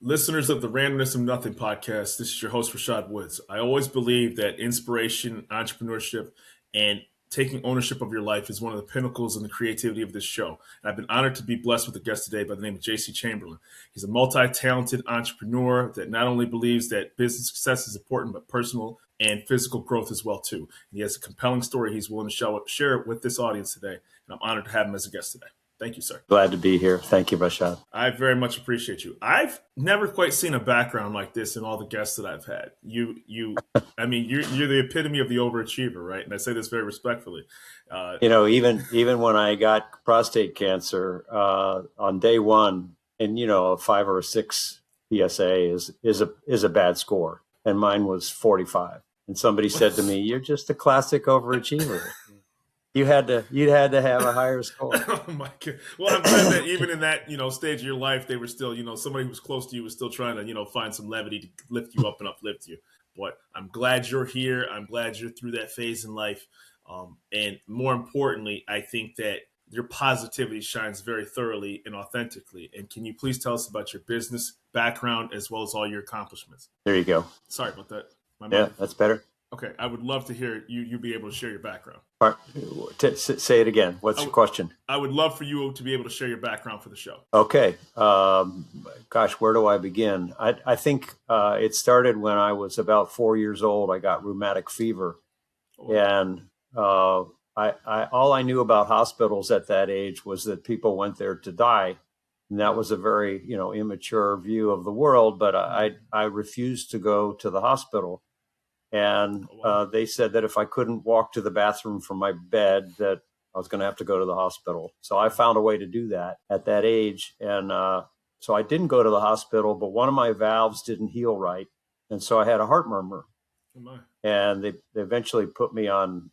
Listeners of the Randomness of Nothing podcast, this is your host, Rashad Woods. I always believe that inspiration, entrepreneurship, and taking ownership of your life is one of the pinnacles in the creativity of this show. And I've been honored to be blessed with a guest today by the name of JC Chamberlain. He's a multi-talented entrepreneur that not only believes that business success is important, but personal and physical growth as well, too. And he has a compelling story he's willing to share it with this audience today. And I'm honored to have him as a guest today. Thank you, sir. Glad to be here. Thank you, Rashad. I very much appreciate you. I've never quite seen a background like this in all the guests that I've had. You're the epitome of the overachiever, right? And I say this very respectfully. Even when I got prostate cancer on day one, and a 5 or a 6 PSA is a bad score, and mine was 45. And somebody said to me, "You're just a classic overachiever. You'd had to have a higher score." Oh my God. Well, I'm glad that even in that, stage of your life, they were still, somebody who was close to you was still trying to, find some levity to lift you up and uplift you. But I'm glad you're here. I'm glad you're through that phase in life. And more importantly, I think that your positivity shines very thoroughly and authentically. And can you please tell us about your business background as well as all your accomplishments? There you go. Sorry about that. Yeah, that's better. Okay. I would love to hear you be able to share your background. All right. Say it again. What's your question? I would love for you to be able to share your background for the show. Okay. Gosh, where do I begin? I think it started when I was about 4 years old. I got rheumatic fever. Oh. And all I knew about hospitals at that age was that people went there to die. And that was a very, immature view of the world. But I refused to go to the hospital. And they said that if I couldn't walk to the bathroom from my bed, that I was going to have to go to the hospital. So I found a way to do that at that age. And so I didn't go to the hospital, but one of my valves didn't heal right. And so I had a heart murmur. Oh my. And they eventually put me on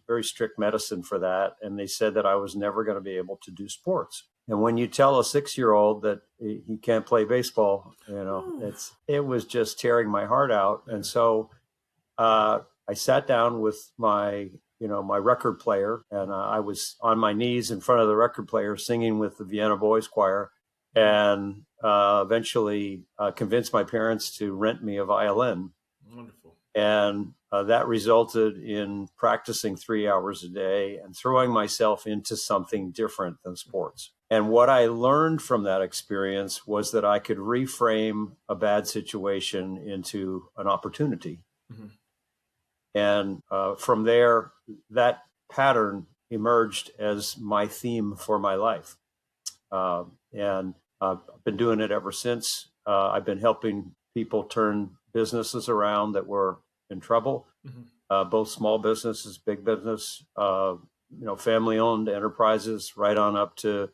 very strict medicine for that. And they said that I was never going to be able to do sports. And when you tell a 6-year-old that he can't play baseball, it was just tearing my heart out. And so I sat down with my record player, and I was on my knees in front of the record player singing with the Vienna Boys Choir, and eventually convinced my parents to rent me a violin. Wonderful. And that resulted in practicing 3 hours a day and throwing myself into something different than sports. And what I learned from that experience was that I could reframe a bad situation into an opportunity. Mm-hmm. And from there, that pattern emerged as my theme for my life. And I've been doing it ever since. I've been helping people turn businesses around that were in trouble, mm-hmm. Both small businesses, big business, family-owned enterprises, right on up to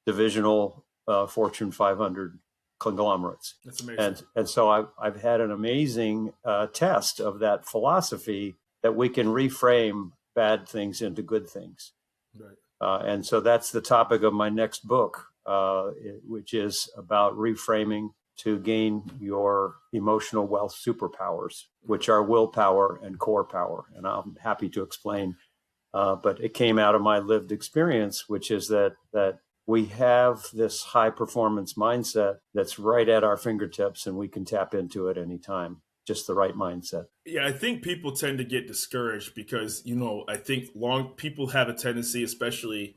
divisional Fortune 500 conglomerates. That's amazing. And so I've had an amazing test of that philosophy that we can reframe bad things into good things. Right. And so that's the topic of my next book, which is about reframing to gain your emotional wealth superpowers, which are willpower and core power. And I'm happy to explain. But it came out of my lived experience, which is that we have this high performance mindset that's right at our fingertips, and we can tap into it anytime. Just the right mindset. Yeah, I think people tend to get discouraged because, I think people have a tendency, especially,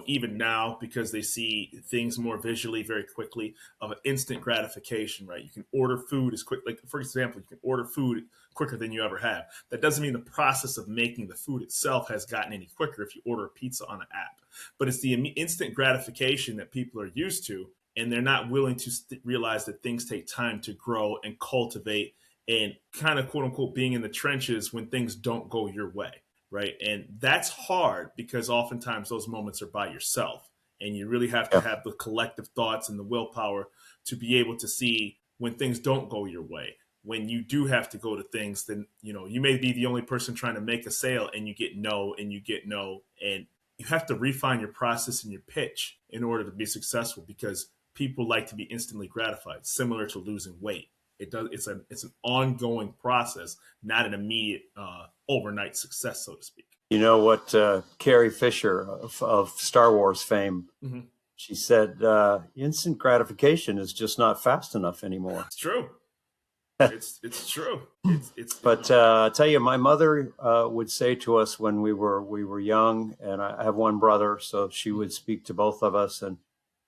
even now, because they see things more visually very quickly, of an instant gratification, right? You can order food as quick, like, for example, you can order food quicker than you ever have. That doesn't mean the process of making the food itself has gotten any quicker if you order a pizza on an app. But it's the instant gratification that people are used to, and they're not willing to realize that things take time to grow and cultivate and kind of, quote unquote, being in the trenches when things don't go your way, right? And that's hard because oftentimes those moments are by yourself, and you really have to have the collective thoughts and the willpower to be able to see when things don't go your way. When you do have to go to things, then, you may be the only person trying to make a sale and you get no, and you get no. And you have to refine your process and your pitch in order to be successful, because people like to be instantly gratified, similar to losing weight. It's an ongoing process, not an immediate overnight success, so to speak. You know what Carrie Fisher of Star Wars fame, mm-hmm. she said, instant gratification is just not fast enough anymore. It's true. It's true. But I tell you, my mother would say to us when we were young, and I have one brother, so she would speak to both of us,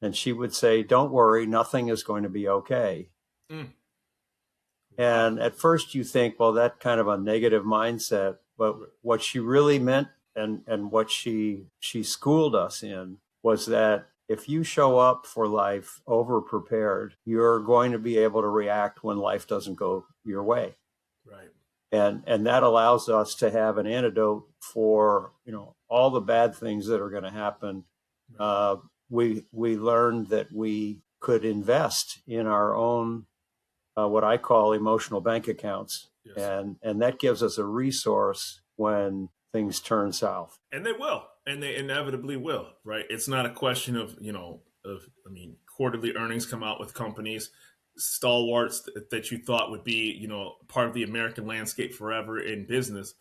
and she would say, "Don't worry, nothing is going to be okay." Mm. And at first you think, well, that kind of a negative mindset, but what she really meant and what she schooled us in was that if you show up for life over prepared, you're going to be able to react when life doesn't go your way. Right. And that allows us to have an antidote for, all the bad things that are going to happen. Right. We learned that we could invest in our own, what I call emotional bank accounts. Yes. And that gives us a resource when things turn south. And they will. And they inevitably will, right? It's not a question of, quarterly earnings come out with companies, stalwarts that you thought would be, part of the American landscape forever in business,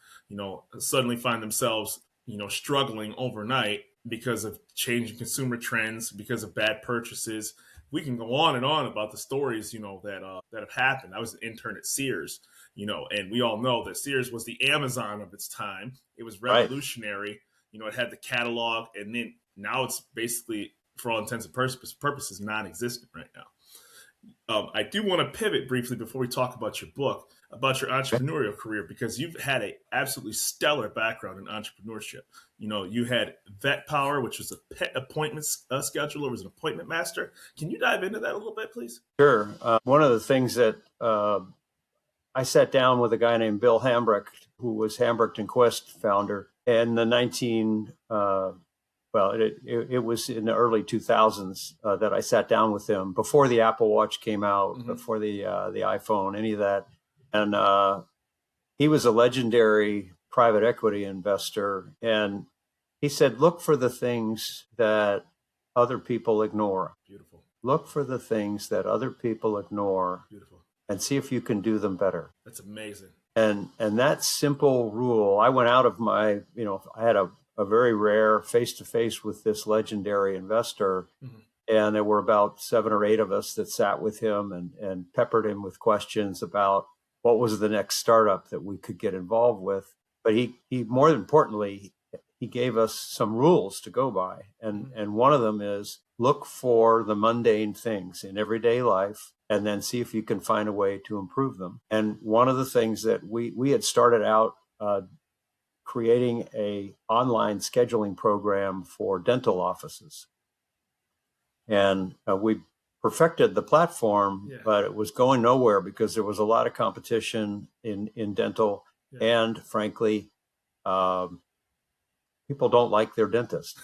suddenly find themselves, struggling overnight because of changing consumer trends, because of bad purchases. We can go on and on about the stories, that have happened. I was an intern at Sears, and we all know that Sears was the Amazon of its time. It was revolutionary. Right. It had the catalog, and then now it's basically, for all intents and purposes, non-existent right now. I do want to pivot briefly before we talk about your book, about your entrepreneurial career, because you've had an absolutely stellar background in entrepreneurship. You had Vet Power, which was a pet appointment scheduler, was an appointment master. Can you dive into that a little bit, please? Sure. One of the things that I sat down with a guy named Bill Hambrecht, who was Hambrecht and Quest founder, in the it was in the early 2000s that I sat down with him before the Apple Watch came out, mm-hmm. before the iPhone, any of that. And he was a legendary private equity investor. And he said, look for the things that other people ignore. Beautiful. Look for the things that other people ignore. Beautiful. And see if you can do them better. That's amazing. And that simple rule, I went out of my, I had a very rare face-to-face with this legendary investor. Mm-hmm. And there were about 7 or 8 of us that sat with him and peppered him with questions about what was the next startup that we could get involved with. But he more importantly, he gave us some rules to go by. And one of them is look for the mundane things in everyday life and then see if you can find a way to improve them. And one of the things that we had started out creating a online scheduling program for dental offices. And we perfected the platform, but it was going nowhere because there was a lot of competition in dental. Yeah. And frankly, people don't like their dentist.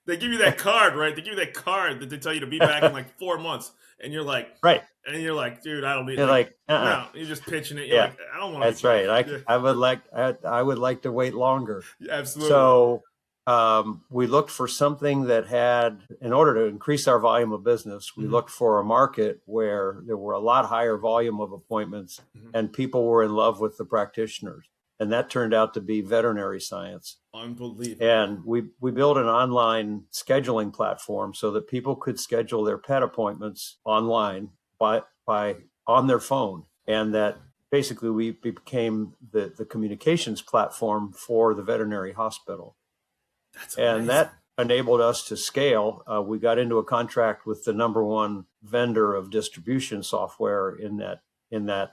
They give you that card, right? They give you that card that they tell you to be back in like 4 months. And you're like, right. And you're like, dude, I don't need. You're like, no, you're just pitching it. You're like, I don't want. That's right. I would like to wait longer. Yeah, absolutely. So we looked for something that had, in order to increase our volume of business, we looked for a market where there were a lot higher volume of appointments and people were in love with the practitioners. And that turned out to be veterinary science. Unbelievable. And we built an online scheduling platform so that people could schedule their pet appointments online by on their phone. And that basically we became the communications platform for the veterinary hospital. That's amazing. And that enabled us to scale. We got into a contract with the number one vendor of distribution software in that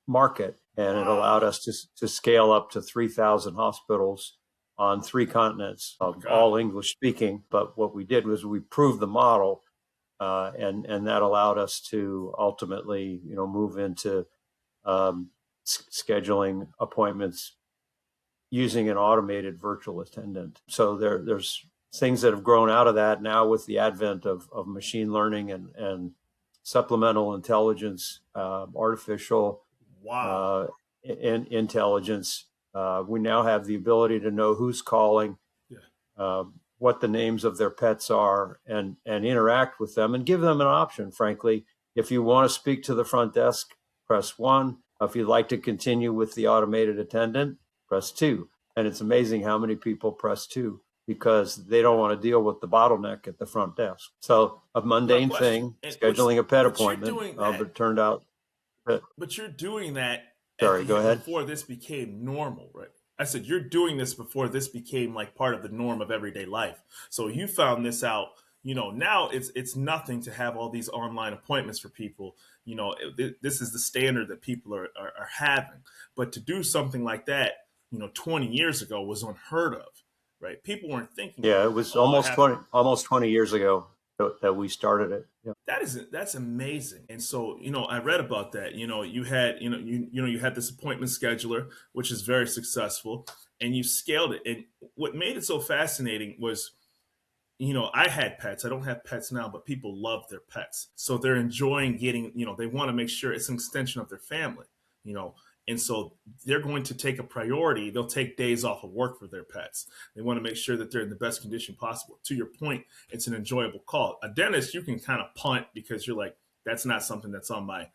market. And it allowed us to scale up to 3,000 hospitals on 3 continents, all English speaking. But what we did was we proved the model, and that allowed us to ultimately, move into scheduling appointments using an automated virtual attendant. So there's things that have grown out of that now with the advent of machine learning and supplemental intelligence, artificial intelligence. We now have the ability to know who's calling, what the names of their pets are, and interact with them and give them an option. Frankly, if you want to speak to the front desk, press 1. If you'd like to continue with the automated attendant, press 2. And it's amazing how many people press 2 because they don't want to deal with the bottleneck at the front desk. So a mundane thing, scheduling a pet appointment, but it turned out that. But you're doing that Sorry, go ahead. before this became normal, right? I said you're doing this before this became like part of the norm of everyday life. So you found this out. Now it's nothing to have all these online appointments for people. This is the standard that people are having. But to do something like that, 20 years ago was unheard of, right? People weren't thinking. Yeah, it was almost 20 years ago that we started it. Yeah. That's amazing. And so, I read about that. You had, you had this appointment scheduler, which is very successful, and you scaled it. And what made it so fascinating was, I had pets. I don't have pets now, but people love their pets. So they're enjoying getting, they want to make sure it's an extension of their family, and so they're going to take a priority. They'll take days off of work for their pets. They want to make sure that they're in the best condition possible. To your point, it's an enjoyable call. A dentist, you can kind of punt because you're like, that's not something that's on my,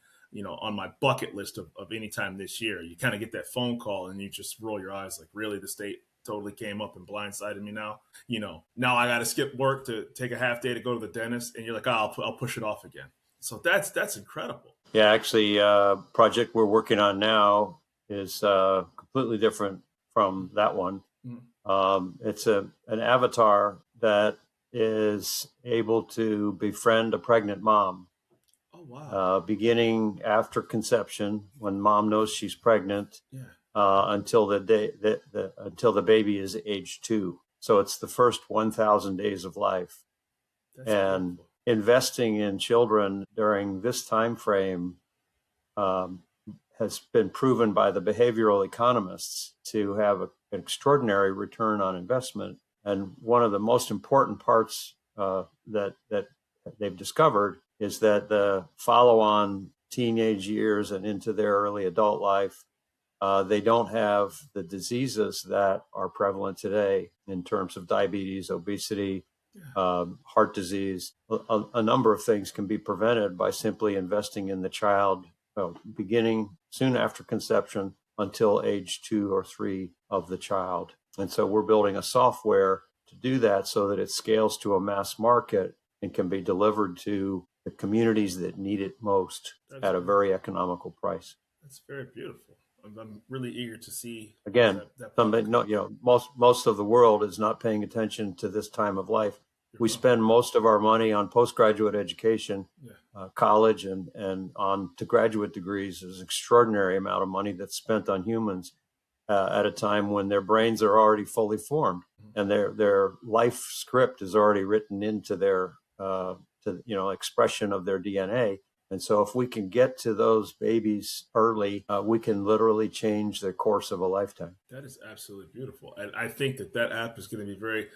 on my bucket list of any time this year. You kind of get that phone call and you just roll your eyes like, really, the state totally came up and blindsided me now. Now I got to skip work to take a half day to go to the dentist. And you're like, oh, I'll push it off again. So that's incredible. Yeah, actually, project we're working on now is completely different from that one. It's an avatar that is able to befriend a pregnant mom. Oh, wow. Beginning after conception, when mom knows she's pregnant, until the day until the baby is age 2. So it's the first 1,000 days of life. That's and beautiful. Investing in children during this time frame has been proven by the behavioral economists to have an extraordinary return on investment. And one of the most important parts that they've discovered is that the follow-on teenage years and into their early adult life, they don't have the diseases that are prevalent today in terms of diabetes, obesity, heart disease. A number of things can be prevented by simply investing in the child, beginning soon after conception until age 2 or 3 of the child. And so we're building a software to do that so that it scales to a mass market and can be delivered to the communities that need it most at a very economical price. That's very beautiful. I'm really eager to see. Again, most of the world is not paying attention to this time of life. We spend most of our money on postgraduate education, college, and on to graduate degrees. There's an extraordinary amount of money that's spent on humans at a time when their brains are already fully formed and their life script is already written into their expression of their DNA. And so if we can get to those babies early, we can literally change the course of a lifetime. That is absolutely beautiful. And I think that app is going to be very,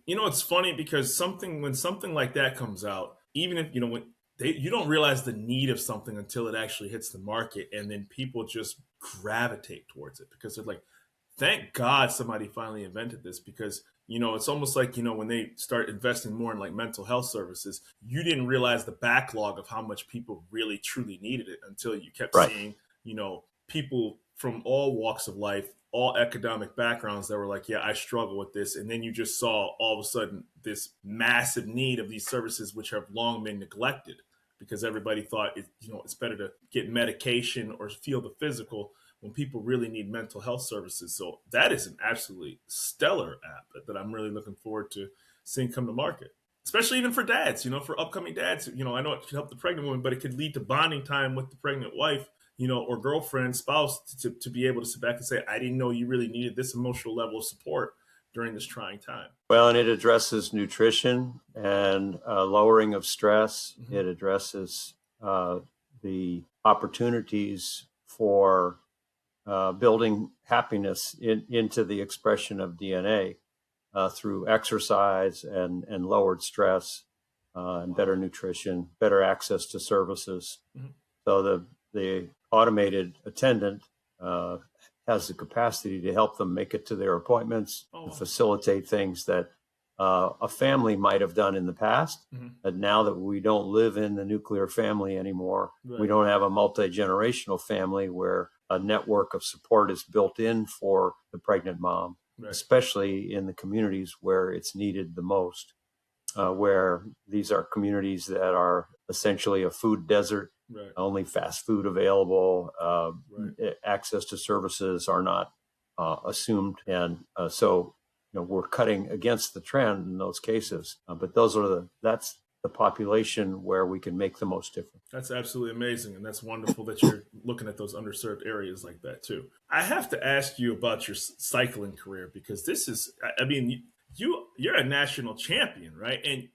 it's funny because when something like that comes out, even if, you don't realize the need of something until it actually hits the market. And then people just gravitate towards it because they're like, thank God somebody finally invented this, because it's almost like, when they start investing more in like mental health services, you didn't realize the backlog of how much people really truly needed it until you kept seeing, people from all walks of life, all economic backgrounds that were like, yeah, I struggle with this. And then you just saw all of a sudden this massive need of these services, which have long been neglected because everybody thought it's better to get medication or feel the physical when people really need mental health services. So that is an absolutely stellar app that I'm really looking forward to seeing come to market, especially even for dads, for upcoming dads. I know it could help the pregnant woman, but it could lead to bonding time with the pregnant wife, or girlfriend, spouse, to be able to sit back and say, I didn't know you really needed this emotional level of support during this trying time. Well, and it addresses nutrition and lowering of stress. Mm-hmm. It addresses the opportunities for building happiness into the expression of DNA through exercise and lowered stress and better nutrition, better access to services. Mm-hmm. So the automated attendant has the capacity to help them make it to their appointments, and facilitate things that a family might have done in the past. Mm-hmm. But now that we don't live in the nuclear family anymore, right. We don't have a multi-generational family where a network of support is built in for the pregnant mom. Right. especially in the communities where it's needed the most, where these are communities that are essentially a food desert, Right. only fast food available, Right. access to services are not assumed. And so, we're cutting against the trend in those cases. But that's the population where we can make the most difference. That's absolutely amazing, and that's wonderful that you're looking at those underserved areas like that too. I have to ask you about your cycling career, because this is, I mean, you're a national champion, right? And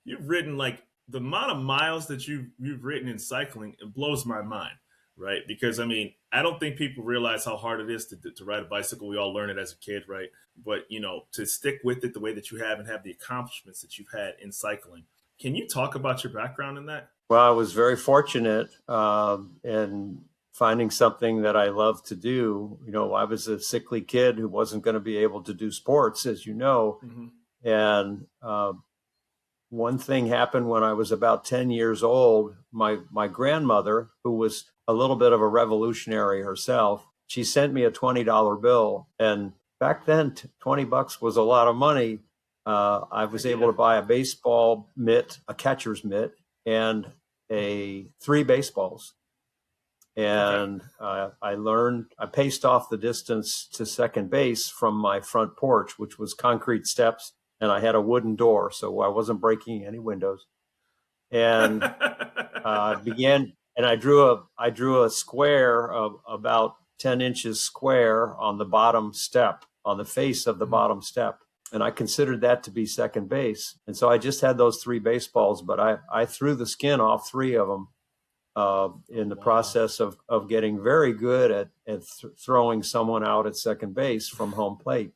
you've ridden, like, the amount of miles that you've ridden in cycling, it blows my mind, right? Because I mean, I don't think people realize how hard it is to ride a bicycle. We all learn it as a kid, right? But to stick with it the way that you have and have the accomplishments that you've had in cycling. Can you talk about your background in that? Well, I was very fortunate in finding something that I love to do. I was a sickly kid who wasn't going to be able to do sports, as you know. Mm-hmm. And one thing happened when I was about 10 years old. My grandmother, who was a little bit of a revolutionary herself, she sent me a $20 bill. And back then, $20 was a lot of money. I was able to buy a baseball mitt, a catcher's mitt, and 3 baseballs. And I paced off the distance to second base from my front porch, which was concrete steps, and I had a wooden door, so I wasn't breaking any windows. And I drew a square of about 10 inches square on the bottom step, on the face of the bottom step. And I considered that to be second base. And so I just had those 3 baseballs, but I threw the skin off 3 of them in the process of getting very good at throwing someone out at second base from home plate.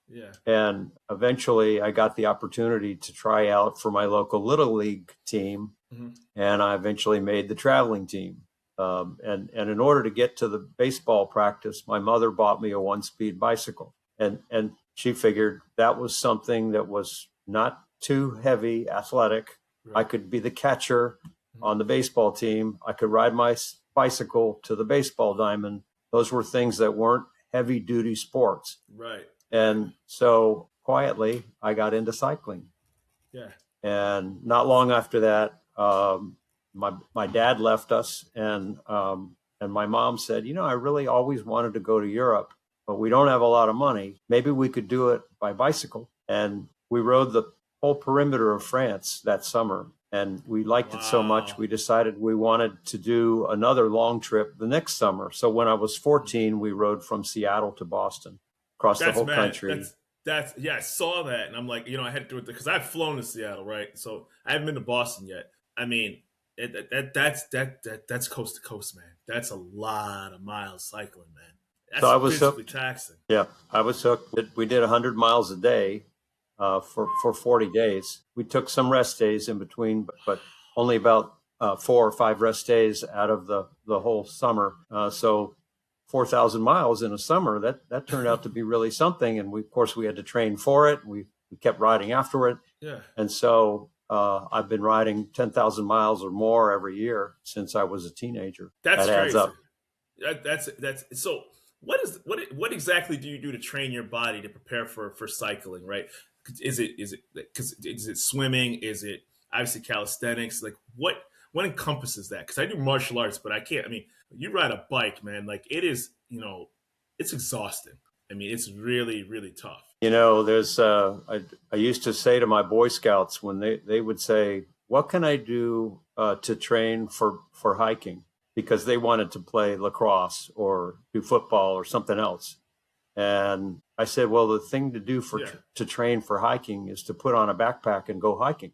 Yeah. And eventually I got the opportunity to try out for my local Little League team. Mm-hmm. And I eventually made the traveling team. And in order to get to the baseball practice, my mother bought me a 1-speed bicycle. And she figured that was something that was not too heavy, athletic. Right. I could be the catcher on the baseball team. I could ride my bicycle to the baseball diamond. Those were things that weren't heavy duty sports. Right. And so quietly, I got into cycling. Yeah. And not long after that, my dad left us, and my mom said, I really always wanted to go to Europe, but we don't have a lot of money. Maybe we could do it by bicycle. And we rode the whole perimeter of France that summer. And we liked it so much, we decided we wanted to do another long trip the next summer. So when I was 14, we rode from Seattle to Boston, across the whole country. I saw that. And I'm like, I had to do it because I've flown to Seattle, right? So I haven't been to Boston yet. I mean, that's coast to coast, man. That's a lot of miles cycling, man. That's so I was physically taxing. Yeah, I was hooked. We did 100 miles a day for 40 days. We took some rest days in between, but only about 4 or 5 rest days out of the whole summer. So 4,000 miles in a summer, that turned out to be really something. And of course, we had to train for it. We kept riding after it. Yeah. And so I've been riding 10,000 miles or more every year since I was a teenager. That adds crazy. up. That's so. What exactly do you do to train your body to prepare for cycling? Right? Is it swimming? Is it obviously calisthenics? Like what encompasses that? Because I do martial arts, but I can't. I mean, you ride a bike, man. Like it is, it's exhausting. I mean, it's really, really tough. There's I used to say to my Boy Scouts when they would say, "What can I do to train for hiking?" Because they wanted to play lacrosse or do football or something else. And I said, well, the thing to do to train for hiking is to put on a backpack and go hiking.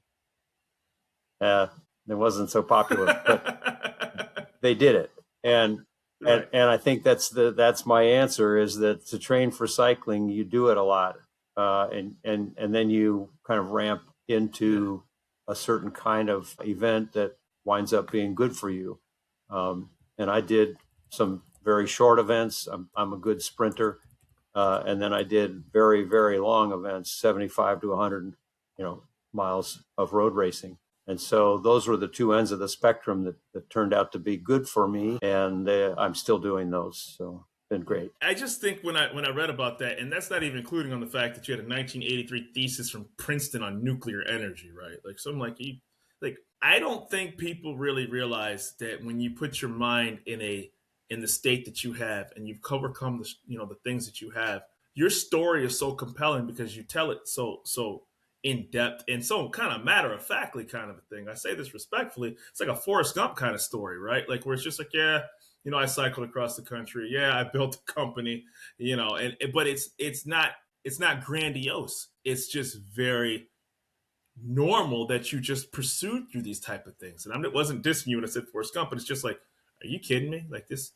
It wasn't so popular, but they did it. And I think that's my answer, is that to train for cycling, you do it a lot. And then you kind of ramp into a certain kind of event that winds up being good for you. And I did some very short events. I'm a good sprinter. And then I did very, very long events, 75 to 100, miles of road racing. And so those were the 2 ends of the spectrum that turned out to be good for me. And I'm still doing those. So been great. I just think when I read about that, and that's not even including on the fact that you had a 1983 thesis from Princeton on nuclear energy, right? Like, so I'm like, I don't think people really realize that when you put your mind in the state that you have, and you've overcome the things that you have, your story is so compelling because you tell it so in depth and so kind of matter of factly kind of a thing. I say this respectfully. It's like a Forrest Gump kind of story, right? Like, where it's just like, yeah, I cycled across the country. Yeah, I built a company, but it's not grandiose. It's just very normal that you just pursued through these type of things. And I wasn't dissing you when I said Forrest Gump, but it's just like, are you kidding me? Like, this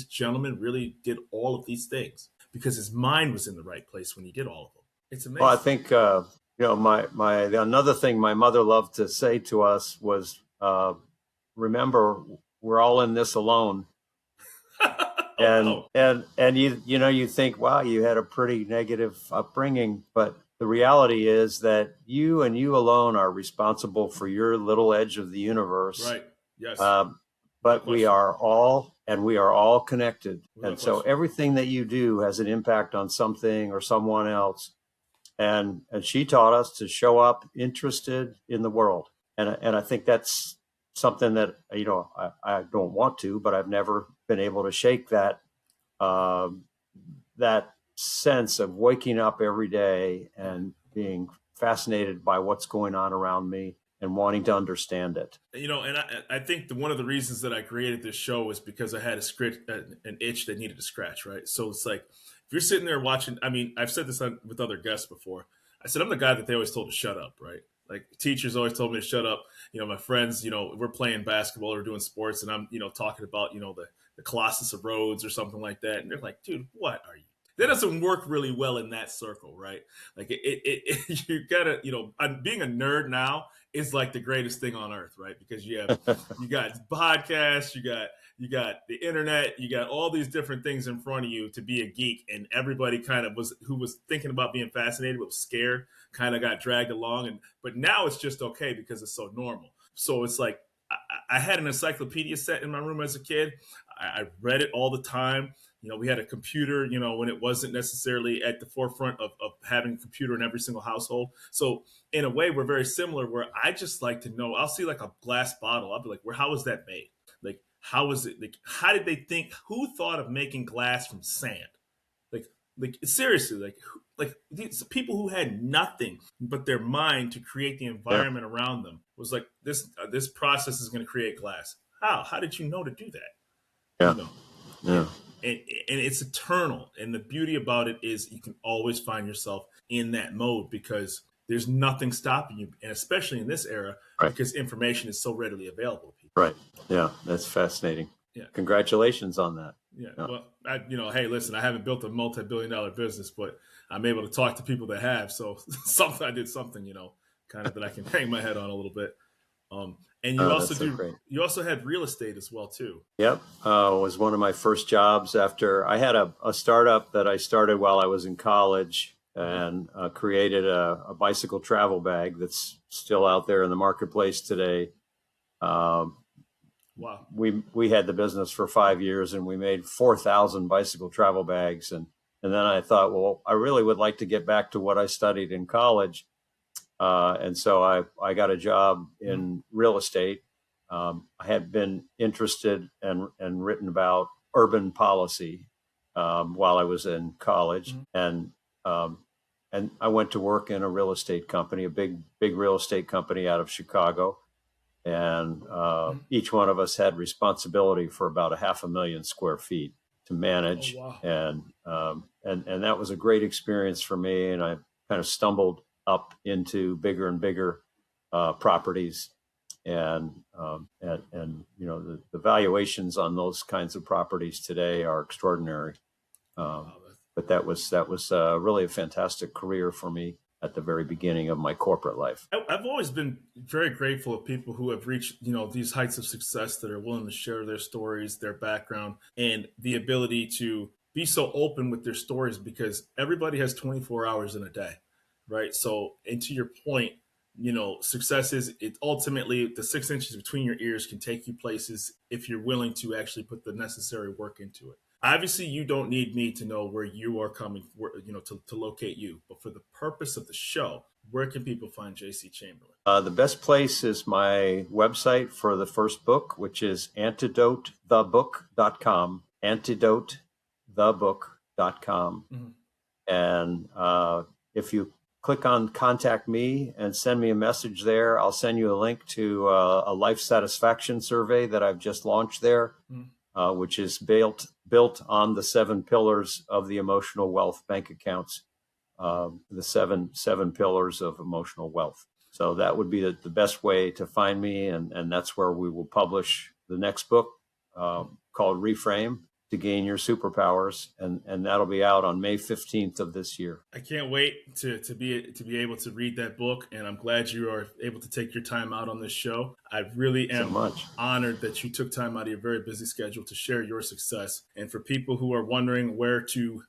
gentleman really did all of these things because his mind was in the right place when he did all of them. It's amazing. Well, I think my another thing my mother loved to say to us was, remember, we're all in this alone. And you think, wow, you had a pretty negative upbringing, but the reality is that you and you alone are responsible for your little edge of the universe. Right. Yes. But we are all connected. And so everything that you do has an impact on something or someone else. And she taught us to show up interested in the world. And I think that's something that, I don't want to, but I've never been able to shake that sense of waking up every day and being fascinated by what's going on around me and wanting to understand it. And I think one of the reasons that I created this show was because I had an itch that needed to scratch, right? So it's like, if you're sitting there watching, I mean, I've said this with other guests before. I said, I'm the guy that they always told to shut up, right? Like, teachers always told me to shut up. My friends, we're playing basketball or doing sports, and I'm, talking about, the Colossus of Rhodes or something like that. And they're like, dude, what are you? That doesn't work really well in that circle, right? Like, you gotta, being a nerd now is like the greatest thing on earth, right? Because you got podcasts, you got the internet, you got all these different things in front of you to be a geek, and everybody kind of who was thinking about being fascinated but was scared, kind of got dragged along, but now it's just okay because it's so normal. So it's like, I had an encyclopedia set in my room as a kid. I read it all the time. We had a computer, when it wasn't necessarily at the forefront of having a computer in every single household. So in a way, we're very similar, where I just like to know, I'll see like a glass bottle. I'll be like, how was that made? Like, how was it? Like, how did they think? Who thought of making glass from sand? Like seriously, like these people who had nothing but their mind to create the environment around them was like, this process is going to create glass. How did you know to do that? Yeah. And it's eternal. And the beauty about it is you can always find yourself in that mode because there's nothing stopping you. And especially in this era, because information is so readily available to people. Right. Yeah. That's fascinating. Yeah. Congratulations on that. Yeah. Well, hey, listen, I haven't built a multi-billion-dollar business, but I'm able to talk to people that have. So I did something, kind of that I can hang my head on a little bit. And you also had real estate as well, too. Yep. It was one of my first jobs after I had a startup that I started while I was in college and created a bicycle travel bag that's still out there in the marketplace today. Wow. We had the business for 5 years and we made 4,000 bicycle travel bags. And then I thought, well, I really would like to get back to what I studied in college. And so I got a job in real estate. I had been interested and written about urban policy while I was in college. And I went to work in a real estate company, a big real estate company out of Chicago. And each one of us had responsibility for about 500,000 square feet to manage. Oh, wow. And that was a great experience for me. And I kind of stumbled up into bigger and bigger properties. And the valuations on those kinds of properties today are extraordinary. But that was really a fantastic career for me at the very beginning of my corporate life. I've always been very grateful of people who have reached, these heights of success that are willing to share their stories, their background, and the ability to be so open with their stories because everybody has 24 hours in a day, right? So, and to your point, success is ultimately the 6 inches between your ears can take you places if you're willing to actually put the necessary work into it. Obviously, you don't need me to know where you are coming, to locate you. But for the purpose of the show, where can people find JC Chamberlain? The best place is my website for the first book, which is antidotethebook.com, antidotethebook.com. Mm-hmm. And if you click on contact me and send me a message there, I'll send you a link to a life satisfaction survey that I've just launched there, which is built on the 7 pillars of the emotional wealth bank accounts, the seven pillars of emotional wealth. So that would be the best way to find me. And that's where we will publish the next book called Reframe to Gain Your Superpowers. And that'll be out on May 15th of this year. I can't wait to be able to read that book. And I'm glad you are able to take your time out on this show. I really am honored that you took time out of your very busy schedule to share your success. And for people who are wondering where to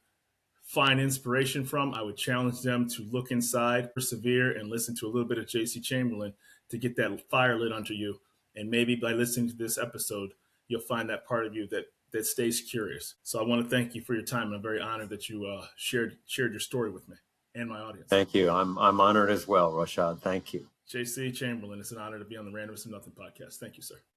find inspiration from, I would challenge them to look inside, persevere, and listen to a little bit of JC Chamberlain to get that fire lit under you. And maybe by listening to this episode, you'll find that part of you that stays curious. So I want to thank you for your time. I'm very honored that you shared your story with me and my audience. Thank you. I'm honored as well, Rashad. Thank you. JC Chamberlain, it's an honor to be on the Randomness of Nothing podcast. Thank you, sir.